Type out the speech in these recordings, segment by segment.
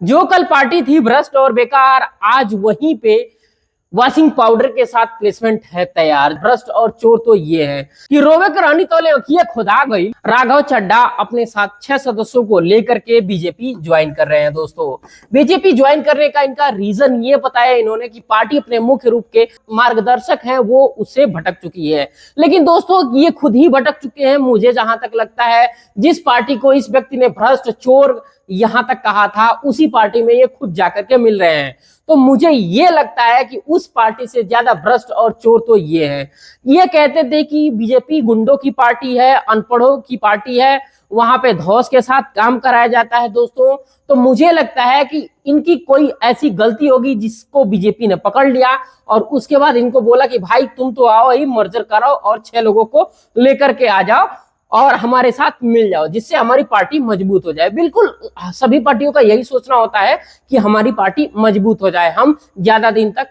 जो कल पार्टी थी भ्रष्ट और बेकार, आज वहीं पे वॉशिंग पाउडर के साथ प्लेसमेंट है तैयार। भ्रष्ट और चोर तो ये है कि रोवे के रानी तोले ये खुदा गई। राघव चड्ढा अपने साथ 6 सदस्यों को लेकर के बीजेपी ज्वाइन कर रहे हैं। दोस्तों, बीजेपी ज्वाइन करने का इनका रीजन ये बताया इन्होंने कि पार्टी अपने मुख्य रूप के मार्गदर्शक हैं वो उससे भटक चुकी है। लेकिन दोस्तों, ये खुद ही भटक चुके हैं। मुझे जहां तक लगता है, जिस पार्टी को इस व्यक्ति ने भ्रष्ट चोर यहां तक कहा था, उसी पार्टी में ये खुद जाकर के मिल रहे हैं। तो मुझे ये लगता है कि उस पार्टी से ज्यादा भ्रष्ट और चोर तो ये है। ये कहते थे कि बीजेपी गुंडों की पार्टी है, अनपढ़ों की पार्टी है, वहां पे धौस के साथ काम कराया जाता है। दोस्तों, तो मुझे लगता है कि इनकी कोई ऐसी गलती होगी जिसको बीजेपी ने पकड़ लिया और उसके बाद इनको बोला कि भाई तुम तो आओ ही, मर्जर कराओ और 6 लोगों को लेकर के आ जाओ और हमारे साथ मिल जाओ, जिससे हमारी पार्टी मजबूत हो जाए। बिल्कुल सभी पार्टियों का यही सोचना होता है कि हमारी पार्टी मजबूत हो जाए, हम ज्यादा दिन तक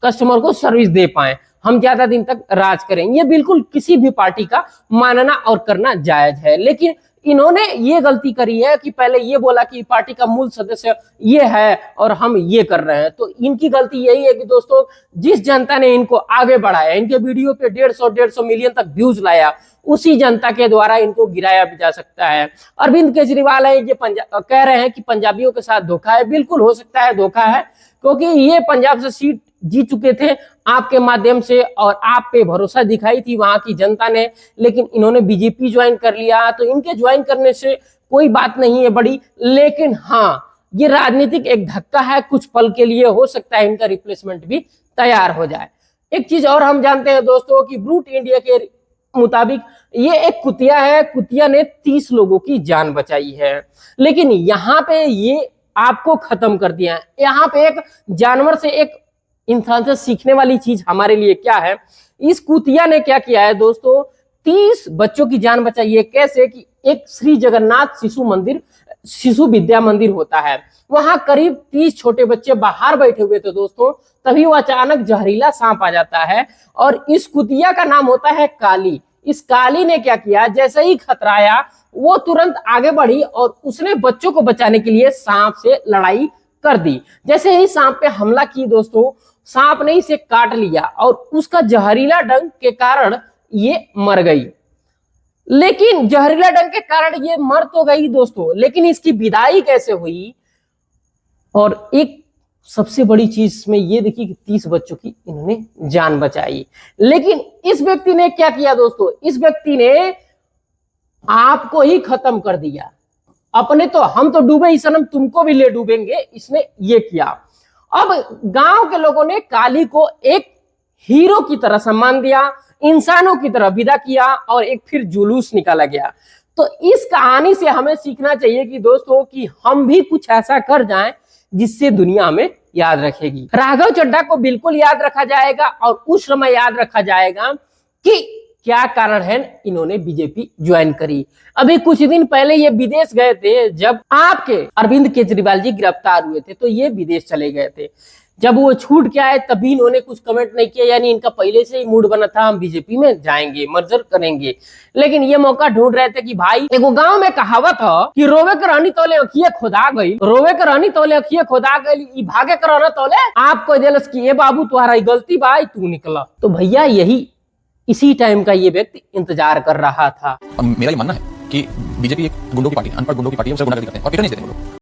कस्टमर को सर्विस दे पाए, हम ज्यादा दिन तक राज करें। ये बिल्कुल किसी भी पार्टी का मानना और करना जायज है। लेकिन इन्होंने ये गलती करी है कि पहले ये बोला कि पार्टी का मूल सदस्य ये है और हम ये कर रहे हैं। तो इनकी गलती यही है कि दोस्तों, जिस जनता ने इनको आगे बढ़ाया, इनके वीडियो पे 150 मिलियन तक व्यूज लाया, उसी जनता के द्वारा इनको गिराया भी जा सकता है। अरविंद केजरीवाल है ये कह रहे हैं कि पंजाबियों के साथ धोखा है। बिल्कुल हो सकता है धोखा है, क्योंकि ये पंजाब से सीट जीत चुके थे आपके माध्यम से और आप पे भरोसा दिखाई थी वहां की जनता ने। लेकिन इन्होंने बीजेपी ज्वाइन कर लिया, तो इनके ज्वाइन करने से कोई बात नहीं है बड़ी। लेकिन हाँ, ये राजनीतिक एक धक्का है, कुछ पल के लिए हो सकता है इनका रिप्लेसमेंट भी तैयार हो जाए। एक चीज और हम जानते हैं दोस्तों कि ब्रूट इंडिया के मुताबिक ये एक कुतिया है। कुतिया ने 30 लोगों की जान बचाई है। लेकिन यहाँ पे ये आपको खत्म कर दिया है। यहाँ पे एक जानवर से, एक इंसान से सीखने वाली चीज हमारे लिए क्या है, इस कुतिया ने क्या किया है दोस्तों, 30 बच्चों की जान बचाई है। कैसे कि एक श्री जगन्नाथ शिशु विद्या मंदिर होता है, वहां करीब 30 छोटे बच्चे बाहर बैठे हुए थे दोस्तों। तभी वो अचानक जहरीला सांप आ जाता है और इस कुतिया का नाम होता है काली। इस काली ने क्या किया, जैसे ही खतराया वो तुरंत आगे बढ़ी और उसने बच्चों को बचाने के लिए सांप से लड़ाई कर दी। जैसे ही सांप पे हमला की दोस्तों, सांप ने इसे काट लिया और उसका जहरीला डंक के कारण ये मर गई। लेकिन जहरीला डंक के कारण ये मर तो गई दोस्तों, लेकिन इसकी विदाई कैसे हुई? और एक सबसे बड़ी चीज इसमें ये देखिए कि 30 बच्चों की इन्होंने जान बचाई। लेकिन इस व्यक्ति ने क्या किया दोस्तों, इस व्यक्ति ने आपको ही खत्म कर दिया। अपने तो हम तो डूबे ही सनम, तुमको भी ले डूबेंगे, इसने ये किया। अब गांव के लोगों ने काली को एक हीरो की तरह सम्मान दिया, इंसानों की तरह विदा किया और एक फिर जुलूस निकाला गया। तो इस कहानी से हमें सीखना चाहिए कि दोस्तों, कि हम भी कुछ ऐसा कर जाएं जिससे दुनिया हमें याद रखेगी। राघव चड्ढा को बिल्कुल याद रखा जाएगा और उस समय याद रखा जाएगा कि क्या कारण है इन्होंने बीजेपी ज्वाइन करी। अभी कुछ दिन पहले ये विदेश गए थे, जब आपके अरविंद केजरीवाल जी गिरफ्तार हुए थे तो ये विदेश चले गए थे। जब वो छूट के आए तभी इन्होंने कुछ कमेंट नहीं किया, यानी इनका पहले से ही मूड बना था हम बीजेपी में जाएंगे, मर्जर करेंगे। लेकिन ये मौका ढूंढ रहे थे कि भाई, देखो गांव में कहावत है कि रोवे के रानी तोले अखिए खुदा गई, रोवे के रानी तोले अखिए खुदा गई, भागे के राना तोले आपको दिलस की ये बाबू तुम्हारा गलती भाई तू निकला। तो भैया यही इसी टाइम का ये व्यक्ति इंतजार कर रहा था। मेरा ये मानना है कि बीजेपी एक गुंडों की पार्टी, अनपढ़ गुंडों की पार्टी है, उसे गुंडागर्दी करते हैं और पिटने नहीं देते वो लोग।